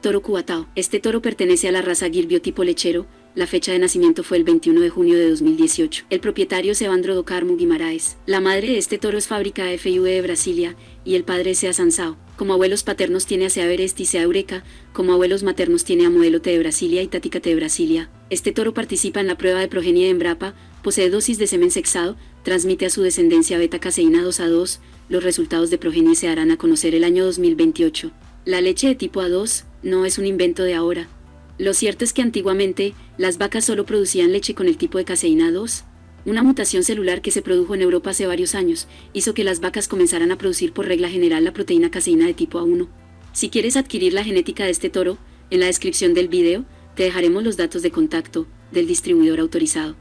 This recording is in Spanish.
toro Cubatao. Este toro pertenece a la raza Gir biotipo lechero. La fecha de nacimiento fue el 21 de junio de 2018. El propietario es Evandro do Carmo Guimaraes. La madre de este toro es Fábrica FIV de Brasilia y el padre es Sea Sansao. Como abuelos paternos tiene a Sea Berest y Sea Eureka, como abuelos maternos tiene a Modelo T de Brasilia y Tática de Brasilia. Este toro participa en la prueba de progenie de Embrapa, posee dosis de semen sexado, transmite a su descendencia beta-caseína 2A2, los resultados de progenie se harán a conocer el año 2028. La leche de tipo A2 no es un invento de ahora. Lo cierto es que antiguamente, las vacas solo producían leche con el tipo de caseína 2. Una mutación celular que se produjo en Europa hace varios años, hizo que las vacas comenzaran a producir por regla general la proteína caseína de tipo A1. Si quieres adquirir la genética de este toro, en la descripción del video, te dejaremos los datos de contacto del distribuidor autorizado.